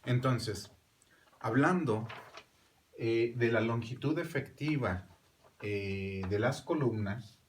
Entonces, hablando de la longitud efectiva de las columnas,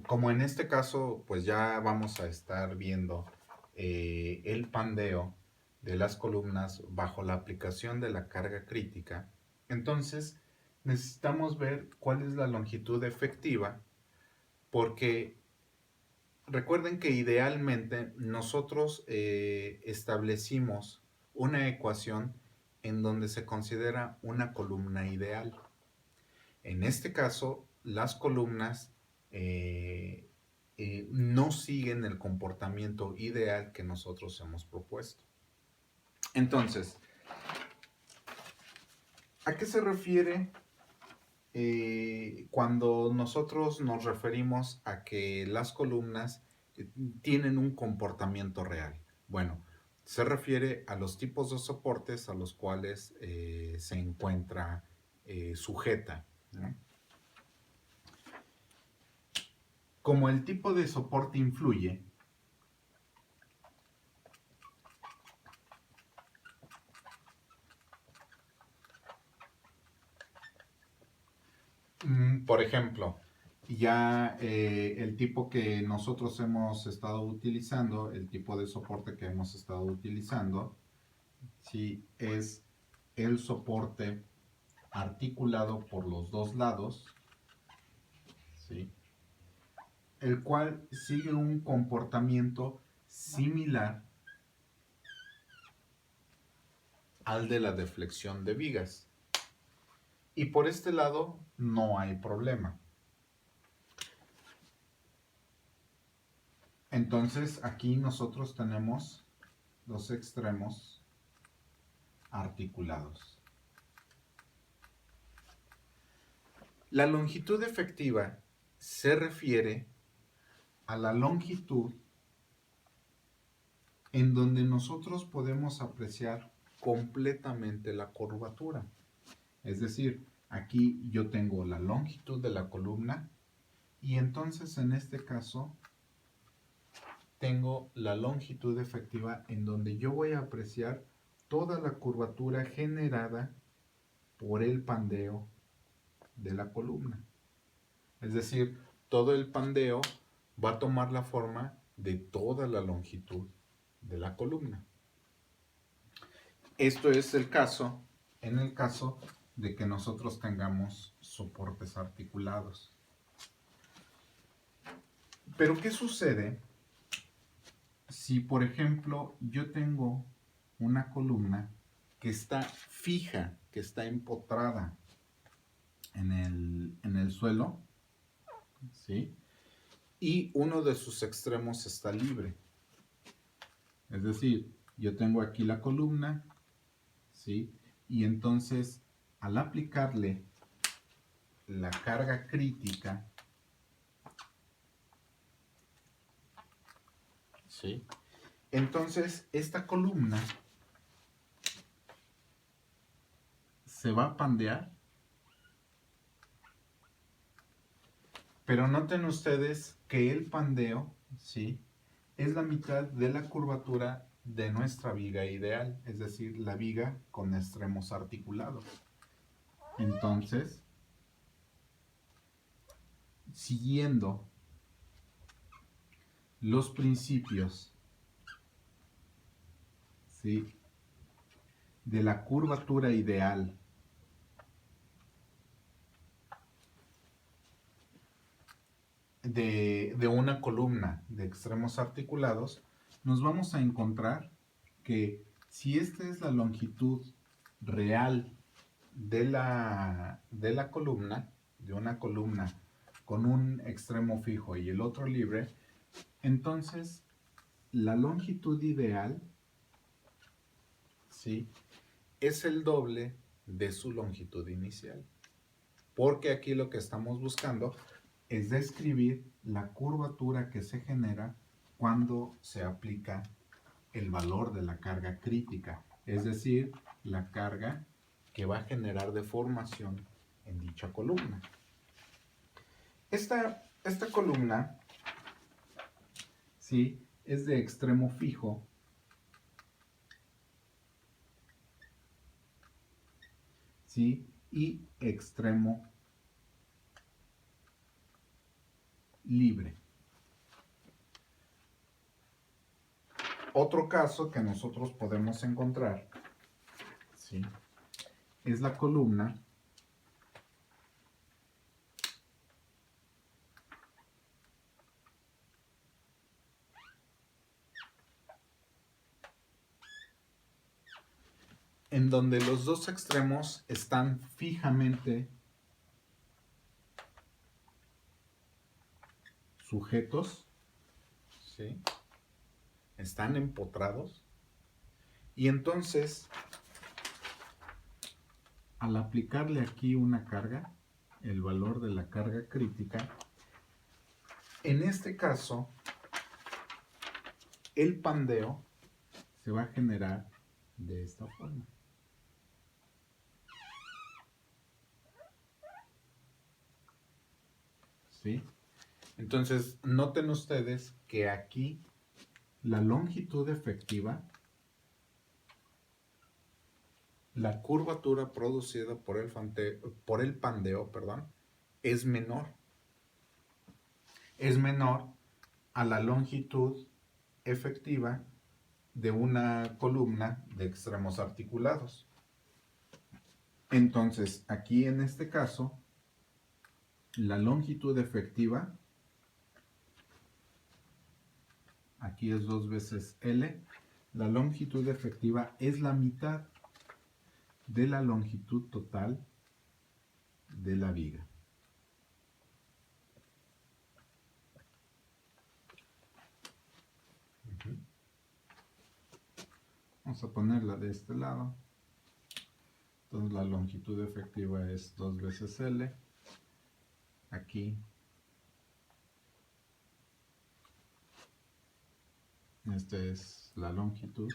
como en este caso, pues ya vamos a estar viendo el pandeo de las columnas bajo la aplicación de la carga crítica, entonces necesitamos ver cuál es la longitud efectiva, porque recuerden que idealmente nosotros establecimos una ecuación en donde se considera una columna ideal. En este caso, las columnas no siguen el comportamiento ideal que nosotros hemos propuesto. Entonces, ¿a qué se refiere cuando nosotros nos referimos a que las columnas tienen un comportamiento real? Bueno, se refiere a los tipos de soportes a los cuales se encuentra sujeta, ¿no? Como el tipo de soporte influye, por ejemplo, ya el tipo que nosotros hemos estado utilizando, el tipo de soporte que hemos estado utilizando, sí, es el soporte articulado por los dos lados, ¿sí? El cual sigue un comportamiento similar al de la deflexión de vigas. Y por este lado no hay problema. Entonces aquí nosotros tenemos los extremos articulados. La longitud efectiva se refiere a la longitud en donde nosotros podemos apreciar completamente la curvatura. Es decir, aquí yo tengo la longitud de la columna y entonces en este caso tengo la longitud efectiva en donde yo voy a apreciar toda la curvatura generada por el pandeo de la columna. Es decir, todo el pandeo va a tomar la forma de toda la longitud de la columna. Esto es el caso, en el caso de que nosotros tengamos soportes articulados. Pero ¿qué sucede si, por ejemplo, yo tengo una columna que está fija, que está empotrada en el suelo, ¿sí? Y uno de sus extremos está libre? Es decir, yo tengo aquí la columna, ¿sí? Y entonces, al aplicarle la carga crítica, ¿sí? Entonces, esta columna se va a pandear, pero noten ustedes que el pandeo, ¿sí?, es la mitad de la curvatura de nuestra viga ideal, es decir, la viga con extremos articulados. Entonces, siguiendo los principios, ¿sí?, de la curvatura ideal de una columna de extremos articulados, nos vamos a encontrar que si esta es la longitud real de la columna, de una columna con un extremo fijo y el otro libre, entonces la longitud ideal, ¿sí?, es el doble de su longitud inicial. Porque aquí lo que estamos buscando es describir la curvatura que se genera cuando se aplica el valor de la carga crítica, es decir, la carga que va a generar deformación en dicha columna. Esta columna, ¿sí?, es de extremo fijo ¿sí? Y extremo libre. Otro caso que nosotros podemos encontrar, ¿sí?, es la columna en donde los dos extremos están fijamente sujetos, ¿sí?, están empotrados, y entonces al aplicarle aquí una carga, el valor de la carga crítica, en este caso el pandeo se va a generar de esta forma. ¿Sí? Entonces, noten ustedes que aquí la longitud efectiva, la curvatura producida por el pandeo, es menor. Es menor a la longitud efectiva de una columna de extremos articulados. Entonces, aquí en este caso, la longitud efectiva, aquí es 2 veces L, la longitud efectiva es la mitad de la longitud total de la viga. Vamos a ponerla de este lado. Entonces la longitud efectiva es 2 veces L. Aquí esta es la longitud,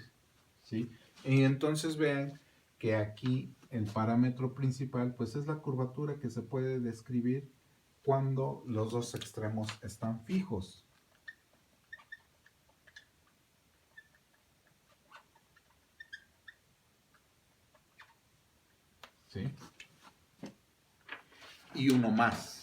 ¿sí? Y entonces vean que aquí el parámetro principal pues es la curvatura que se puede describir cuando los dos extremos están fijos. ¿Sí? Y uno más.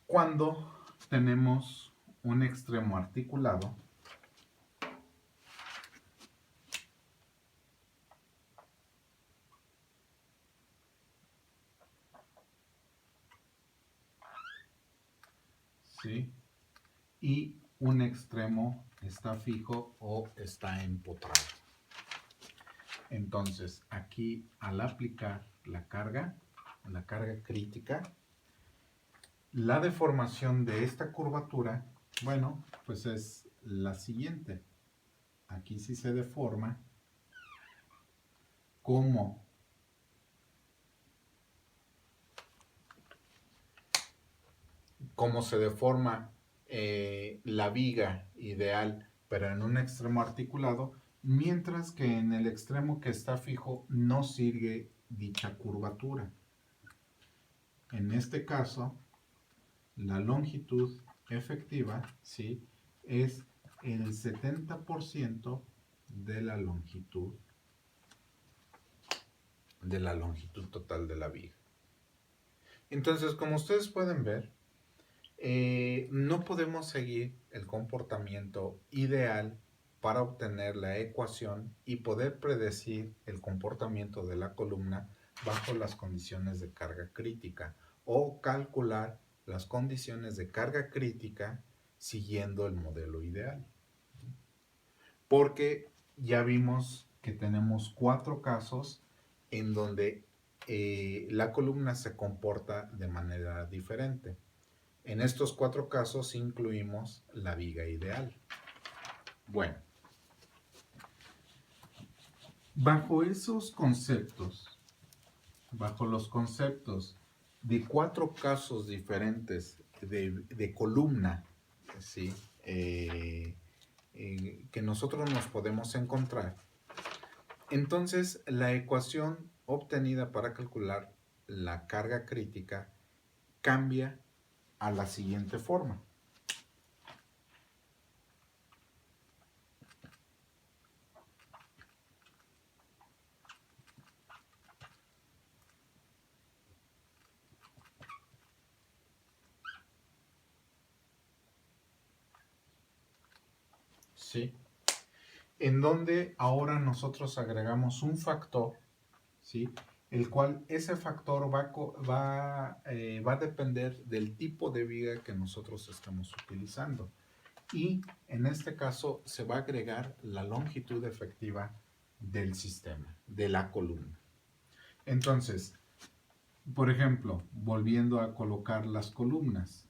Cuando tenemos un extremo articulado, ¿sí?, y un extremo está fijo o está empotrado. Entonces, aquí al aplicar la carga crítica, la deformación de esta curvatura, bueno, pues es la siguiente. Aquí sí se deforma como se deforma la viga ideal, pero en un extremo articulado, mientras que en el extremo que está fijo no sigue dicha curvatura. En este caso, la longitud efectiva, ¿sí?, es el 70% de la longitud total de la viga. Entonces, como ustedes pueden ver, no podemos seguir el comportamiento ideal para obtener la ecuación y poder predecir el comportamiento de la columna bajo las condiciones de carga crítica o calcular las condiciones de carga crítica siguiendo el modelo ideal. Porque ya vimos que tenemos 4 casos en donde la columna se comporta de manera diferente. En estos 4 casos incluimos la viga ideal. Bueno, bajo esos conceptos, bajo los conceptos de 4 casos diferentes de columna, ¿sí?, que nosotros nos podemos encontrar, entonces la ecuación obtenida para calcular la carga crítica cambia a la siguiente forma. ¿sí? En donde ahora nosotros agregamos un factor, ¿sí? El cual ese factor va a depender del tipo de viga que nosotros estamos utilizando. Y en este caso se va a agregar la longitud efectiva del sistema, de la columna. Entonces, por ejemplo, volviendo a colocar las columnas,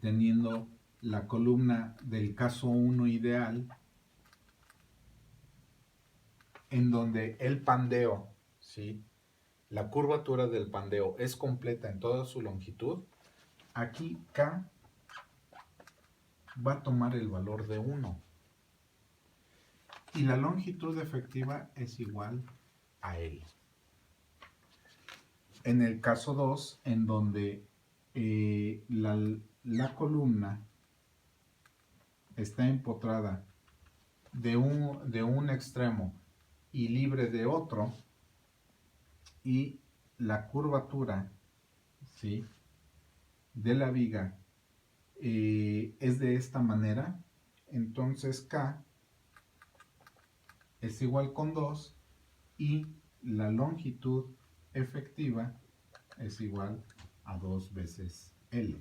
teniendo la columna del caso 1 ideal, en donde el pandeo, ¿sí? La curvatura del pandeo es completa en toda su longitud, aquí K va a tomar el valor de 1 y la longitud efectiva es igual a L. En el caso 2, en donde la columna está empotrada de un extremo y libre de otro, y la curvatura, ¿sí?, de la viga es de esta manera, entonces K es igual con 2 y la longitud efectiva es igual a 2 veces L.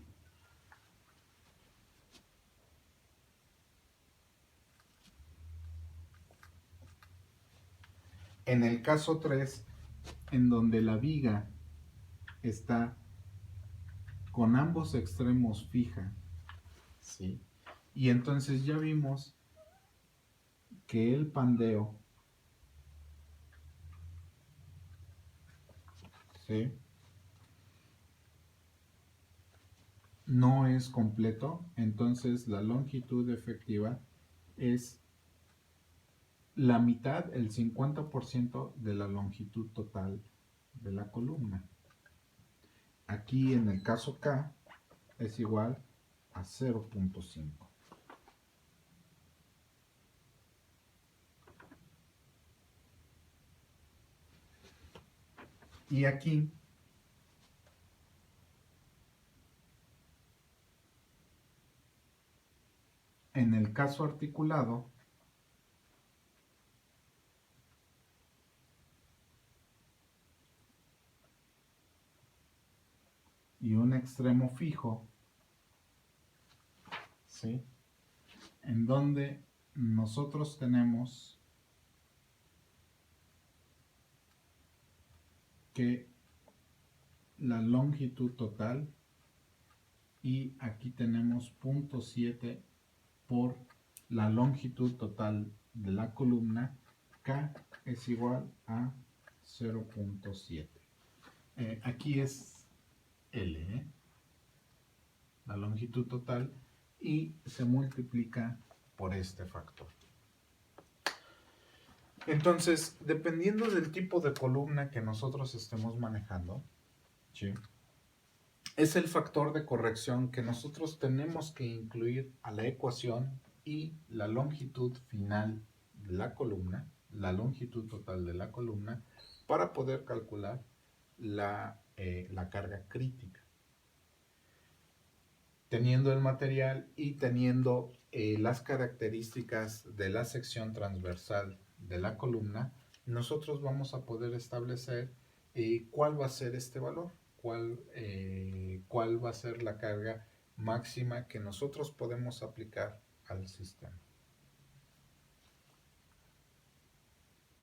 En el caso 3, en donde la viga está con ambos extremos fija, ¿sí?, y entonces ya vimos que el pandeo, ¿sí?, no es completo, entonces la longitud efectiva es la mitad, el 50% de la longitud total de la columna. Aquí en el caso K es igual a 0.5. Y aquí en el caso articulado y un extremo fijo, ¿sí?, en donde nosotros tenemos que la longitud total, y aquí tenemos 0.7 por la longitud total de la columna, K es igual a 0.7. Aquí es L, la longitud total, y se multiplica por este factor. Entonces, dependiendo del tipo de columna que nosotros estemos manejando, ¿sí?, es el factor de corrección que nosotros tenemos que incluir a la ecuación, y la longitud final de la columna, la longitud total de la columna, para poder calcular la carga crítica. Teniendo el material y teniendo las características de la sección transversal de la columna, nosotros vamos a poder establecer cuál va a ser este valor, cuál va a ser la carga máxima que nosotros podemos aplicar al sistema.